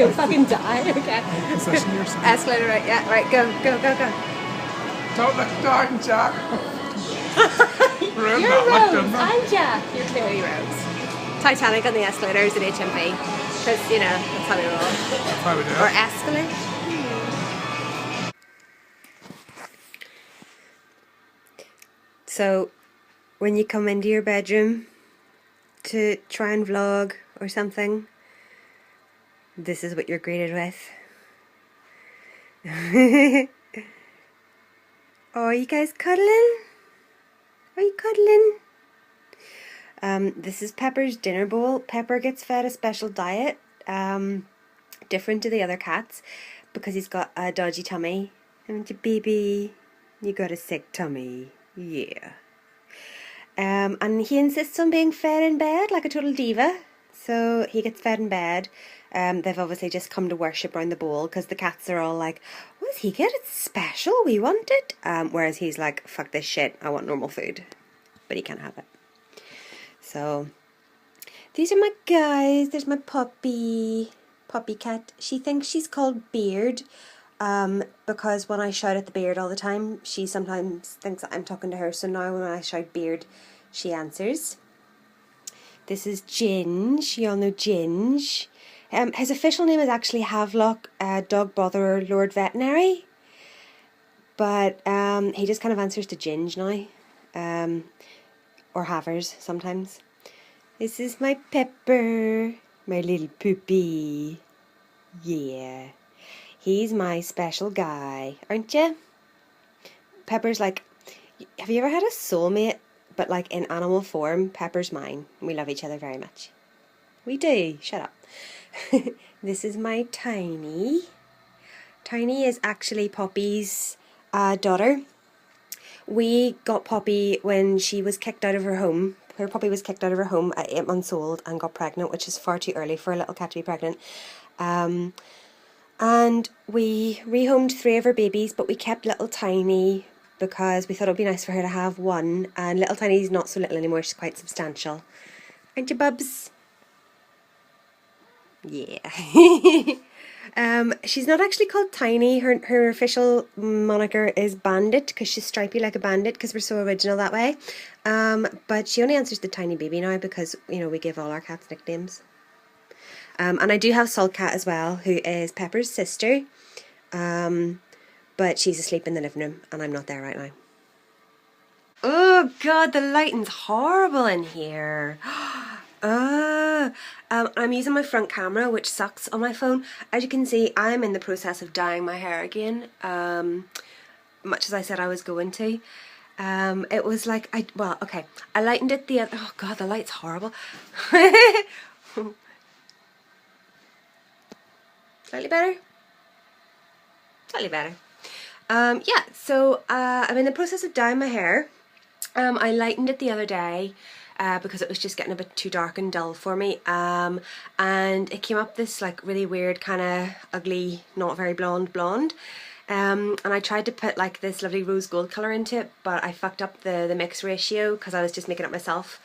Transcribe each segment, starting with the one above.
don't fucking die, okay? Position yourself. Escalator, right, yeah, right, go. Don't look down, Jack. You're Rose, I'm Jack. You're clearly Rose. Titanic on the escalators at HMV. Because, you know, that's how we roll. That's how we do it. Or escalate. So, when you come into your bedroom to try and vlog or something, this is what you're greeted with. Oh, are you guys cuddling? Are you cuddling? This is Pepper's dinner bowl. Pepper gets fed a special diet, different to the other cats, because he's got a dodgy tummy. Haven't you, baby? You got a sick tummy. Yeah. And he insists on being fed in bed like a total diva. So he gets fed in bed. They've obviously just come to worship around the bowl because the cats are all like, what does he get? It's special. We want it. Whereas he's like, fuck this shit. I want normal food. But he can't have it. So these are my guys. There's my puppy cat. She thinks she's called Beard. Because when I shout at the beard all the time, she sometimes thinks that I'm talking to her. So now when I shout Beard, she answers. This is Ginge. You all know Ginge. His official name is actually Havelock, Dog Botherer Lord Veterinary. But he just kind of answers to Ginge now. Or Havers sometimes. This is my Pepper. My little poopy. Yeah. He's my special guy, aren't you? Pepper's like, have you ever had a soulmate, but like in animal form? Pepper's mine. We love each other very much. We do. Shut up. This is my Tiny. Tiny is actually Poppy's daughter. We got Poppy when she was kicked out of her home. Her puppy was kicked out of her home at 8 months old and got pregnant, which is far too early for a little cat to be pregnant. And we rehomed 3 of her babies, but we kept little Tiny because we thought it would be nice for her to have one. And little Tiny's not so little anymore, she's quite substantial. Aren't you, Bubs? Yeah. She's not actually called Tiny. Her official moniker is Bandit because she's stripy like a bandit because we're so original that way. But she only answers the Tiny baby now because, you know, we give all our cats nicknames. And I do have Salt Cat as well, who is Pepper's sister. But she's asleep in the living room and I'm not there right now. Oh god, the lighting's horrible in here. I'm using my front camera, which sucks on my phone. As you can see, I'm in the process of dyeing my hair again, much as I said I was going to. It was like, I lightened it oh god, the light's horrible. Slightly better? Slightly better. Yeah, so I'm in the process of dyeing my hair. I lightened it the other day because it was just getting a bit too dark and dull for me. And it came up this like really weird kind of ugly, not very blonde. And I tried to put like this lovely rose gold colour into it, but I fucked up the mix ratio because I was just making it myself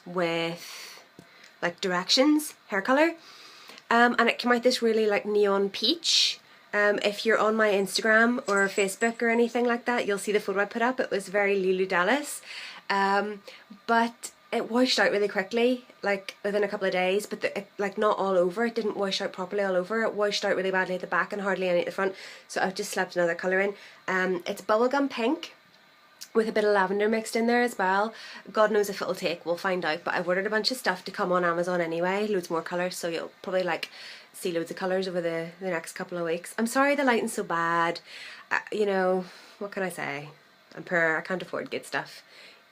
with like directions, hair colour. And it came out this really like neon peach. If you're on my Instagram or Facebook or anything like that, you'll see the photo I put up. It was very Lulu Dallas. But it washed out really quickly, like within a couple of days, but like not all over. It didn't wash out properly all over. It washed out really badly at the back and hardly any at the front. So I've just slapped another colour in. It's bubblegum pink with a bit of lavender mixed in there as well. God knows if it'll take, we'll find out. But I've ordered a bunch of stuff to come on Amazon anyway, loads more colours, so you'll probably like see loads of colours over the next couple of weeks. I'm sorry the lighting's so bad. You know, what can I say? I'm poor, I can't afford good stuff.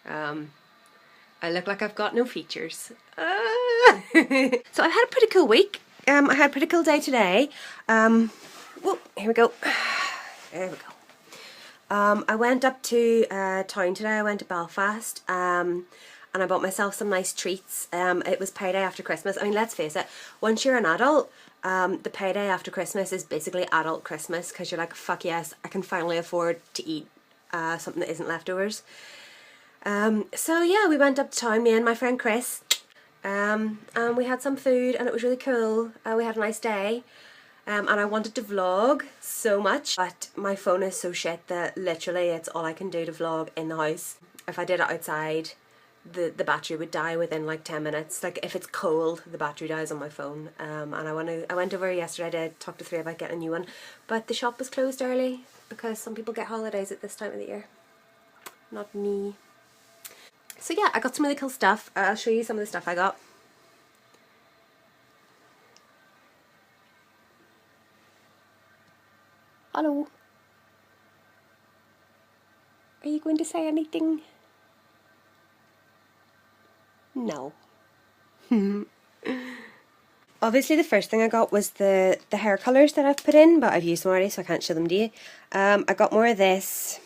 I look like I've got no features. So I've had a pretty cool week. I had a pretty cool day today. Whoa, here we go. There we go. I went up to town today. I went to Belfast and I bought myself some nice treats. It was payday after Christmas. I mean, let's face it, once you're an adult, the payday after Christmas is basically adult Christmas because you're like, fuck yes, I can finally afford to eat something that isn't leftovers. So yeah, we went up to town, me and my friend Chris. And we had some food and it was really cool. We had a nice day. And I wanted to vlog so much, but my phone is so shit that literally it's all I can do to vlog in the house. If I did it outside, the battery would die within like 10 minutes. Like if it's cold, the battery dies on my phone. And I went over yesterday to talk to Three about getting a new one, but the shop was closed early because some people get holidays at this time of the year. Not me. So yeah, I got some really cool stuff. I'll show you some of the stuff I got. Hello. Are you going to say anything? No. Obviously the first thing I got was the hair colours that I've put in, but I've used them already so I can't show them to you. I got more of this.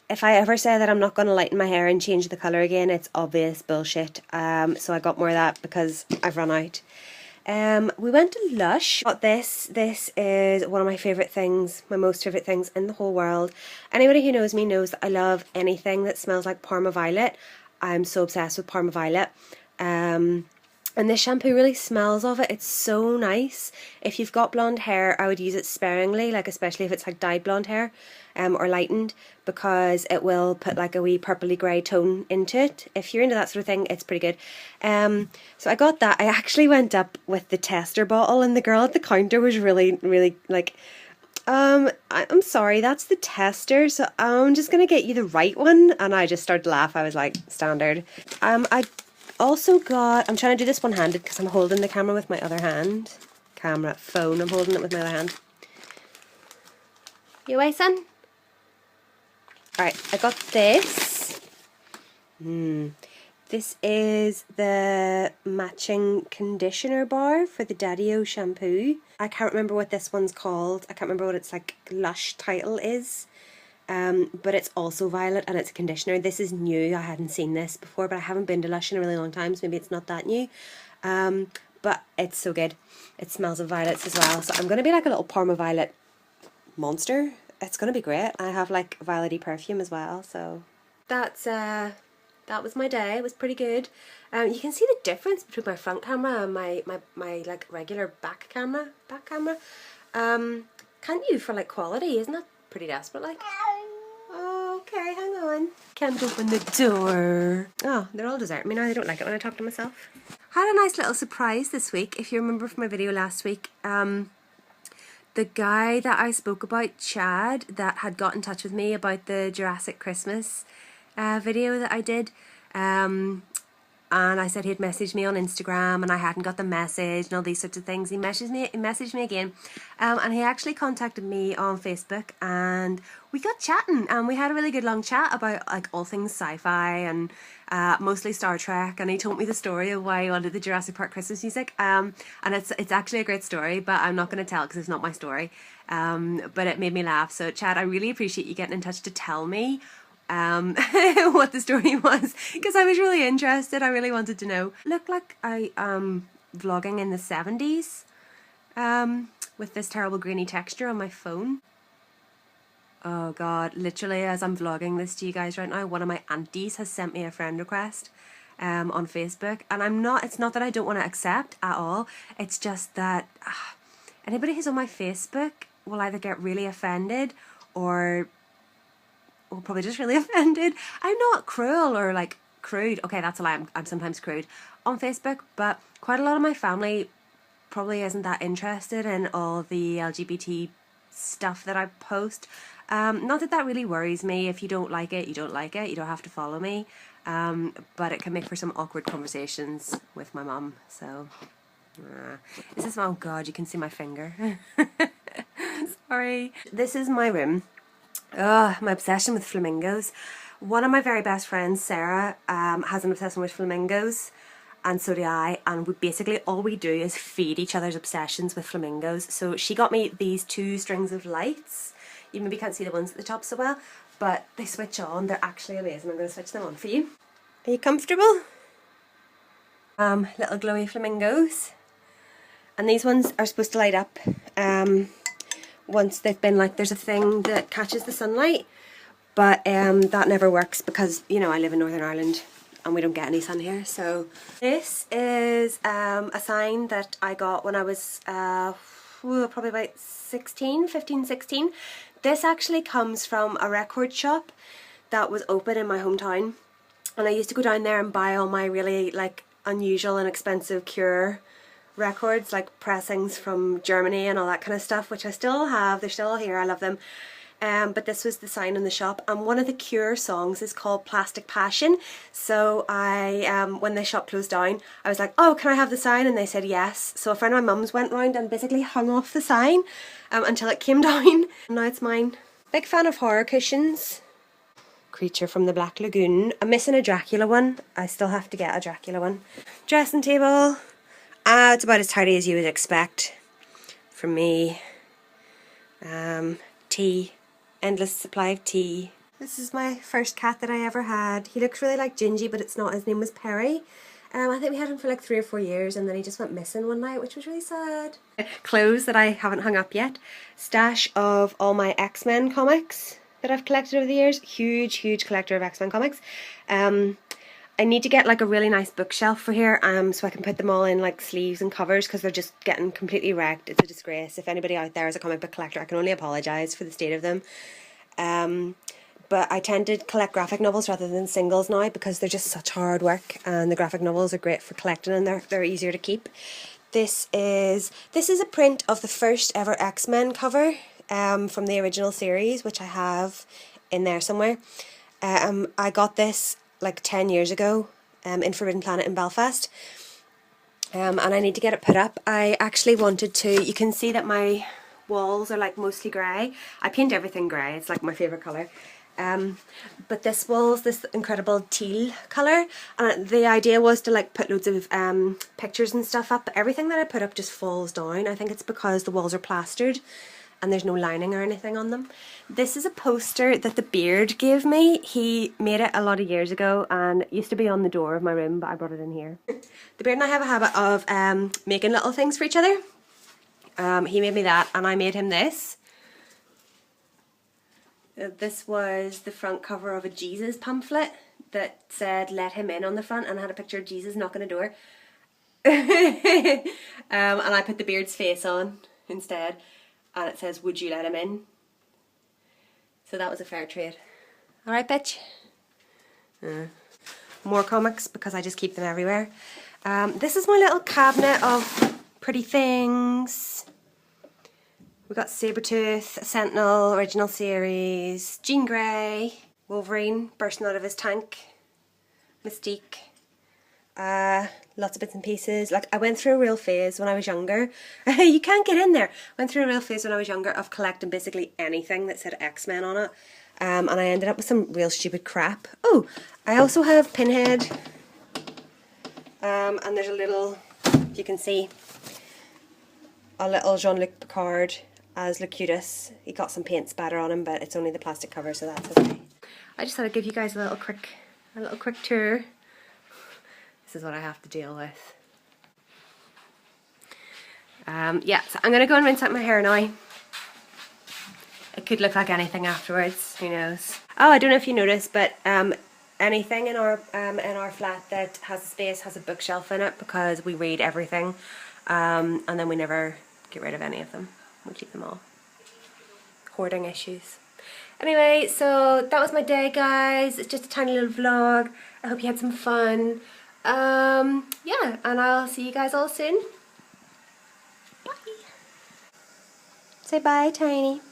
If I ever say that I'm not going to lighten my hair and change the colour again, it's obvious bullshit. So I got more of that because I've run out. We went to Lush. Got this. This is one of my favourite things, my most favourite things in the whole world. Anybody who knows me knows that I love anything that smells like Parma Violet. I'm so obsessed with Parma Violet. And this shampoo really smells of it. It's so nice. If you've got blonde hair, I would use it sparingly, like especially if it's like dyed blonde hair or lightened, because it will put like a wee purpley grey tone into it. If you're into that sort of thing, it's pretty good. So I got that. I actually went up with the tester bottle and the girl at the counter was really like, I'm sorry, that's the tester, so I'm just gonna get you the right one. And I just started to laugh. I was like, standard. I also got, I'm trying to do this one-handed because I'm holding the camera with my other hand. Phone, I'm holding it with my other hand. You away, son? Alright, I got this. This is the matching conditioner bar for the Daddy-O shampoo. I can't remember what this one's called. I can't remember what its like Lush title is. But it's also violet and it's a conditioner. This is new. I hadn't seen this before, but I haven't been to Lush in a really long time, so maybe it's not that new. But it's so good. It smells of violets as well. So I'm going to be like a little Parma Violet monster. It's going to be great. I have like violety perfume as well. So that's that was my day. It was pretty good. You can see the difference between my front camera and my like regular back camera. Can't you, for like quality? Isn't that pretty desperate like? Oh, okay, hang on. Can't open the door. Oh, they're all deserting me now. They don't like it when I talk to myself. Had a nice little surprise this week. If you remember from my video last week, the guy that I spoke about, Chad, that had got in touch with me about the Jurassic Christmas video that I did, and I said he'd messaged me on Instagram and I hadn't got the message and all these sorts of things. He messaged me again, and he actually contacted me on Facebook and we got chatting and we had a really good long chat about like all things sci-fi and mostly Star Trek, and he told me the story of why he wanted the Jurassic Park Christmas music, and it's actually a great story, but I'm not going to tell because it's not my story, but it made me laugh. So Chad, I really appreciate you getting in touch to tell me what the story was, because I was really interested. I really wanted to know. Looked like I vlogging in the 70s with this terrible grainy texture on my phone. Oh god, literally as I'm vlogging this to you guys right now, one of my aunties has sent me a friend request on Facebook, and it's not that I don't want to accept at all, it's just that anybody who's on my Facebook will either get really offended or probably just really offended. I'm not cruel or like crude. Okay, that's a lie. I'm sometimes crude on Facebook, but quite a lot of my family probably isn't that interested in all the LGBT stuff that I post. Not that that really worries me. If you don't like it, you don't like it. You don't have to follow me. But it can make for some awkward conversations with my mum. So, this is, oh god, you can see my finger. Sorry. This is my room. My obsession with flamingos. One of my very best friends, Sarah, has an obsession with flamingos, and so do I, and we basically all we do is feed each other's obsessions with flamingos. So she got me these 2 strings of lights. You maybe can't see the ones at the top so well, but they switch on. They're actually amazing. I'm going to switch them on for you. Are you comfortable? Little glowy flamingos. And these ones are supposed to light up once they've been, like, there's a thing that catches the sunlight, but that never works because, you know, I live in Northern Ireland and we don't get any sun here. So this is a sign that I got when I was probably about 15, 16. This actually comes from a record shop that was open in my hometown, and I used to go down there and buy all my really like unusual and expensive Cure records, like pressings from Germany and all that kind of stuff, which I still have. They're still here, I love them. But this was the sign in the shop, and one of the Cure songs is called Plastic Passion. So I, when the shop closed down, I was like, oh, can I have the sign? And they said yes. So a friend of my mum's went round and basically hung off the sign until it came down. And now it's mine. Big fan of horror cushions. Creature from the Black Lagoon. I'm missing a Dracula one. I still have to get a Dracula one. Dressing table. It's about as tidy as you would expect from me. Tea. Endless supply of tea. This is my first cat that I ever had. He looks really like Gingy, but it's not. His name was Perry. I think we had him for like 3 or 4 years, and then he just went missing one night, which was really sad. Clothes that I haven't hung up yet. Stash of all my X-Men comics that I've collected over the years. Huge, huge collector of X-Men comics. I need to get like a really nice bookshelf for here, so I can put them all in like sleeves and covers, because they're just getting completely wrecked. It's a disgrace. If anybody out there is a comic book collector, I can only apologise for the state of them. But I tend to collect graphic novels rather than singles now, because they're just such hard work, and the graphic novels are great for collecting, and they're easier to keep. This is a print of the first ever X-Men cover from the original series, which I have in there somewhere. I got this like 10 years ago in Forbidden Planet in Belfast, and I need to get it put up. I actually wanted to, you can see that my walls are like mostly grey. I paint everything grey, it's like my favourite colour. But this wall's this incredible teal colour, and the idea was to like put loads of pictures and stuff up, but everything that I put up just falls down. I think it's because the walls are plastered and there's no lining or anything on them. This is a poster that the Beard gave me. He made it a lot of years ago and it used to be on the door of my room, but I brought it in here. The Beard and I have a habit of making little things for each other. He made me that, and I made him this. This was the front cover of a Jesus pamphlet that said "Let him in" on the front, and I had a picture of Jesus knocking a door. And I put the Beard's face on instead, and it says "Would you let him in?" So that was a fair trade. Alright, bitch. More comics, because I just keep them everywhere. This is my little cabinet of pretty things. We got Sabretooth, Sentinel, original series, Jean Grey, Wolverine bursting out of his tank, Mystique, lots of bits and pieces. Like, I went through a real phase when I was younger. You can't get in there. Went through a real phase when I was younger of collecting basically anything that said X-Men on it. And I ended up with some real stupid crap. Oh, I also have Pinhead. And there's a little, you can see, a little Jean-Luc Picard as Locutus. He got some paint spatter on him, but it's only the plastic cover, so that's okay. I just thought I'd give you guys a little quick tour. This is what I have to deal with. Yeah, so I'm gonna go and rinse out my hair now. It could look like anything afterwards, who knows. Oh, I don't know if you noticed, but anything in our flat that has a space has a bookshelf in it, because we read everything, and then we never get rid of any of them. We keep them all. Hoarding issues. Anyway, so that was my day, guys. It's just a tiny little vlog. I hope you had some fun. Yeah, and I'll see you guys all soon. Bye. Say bye, Tiny.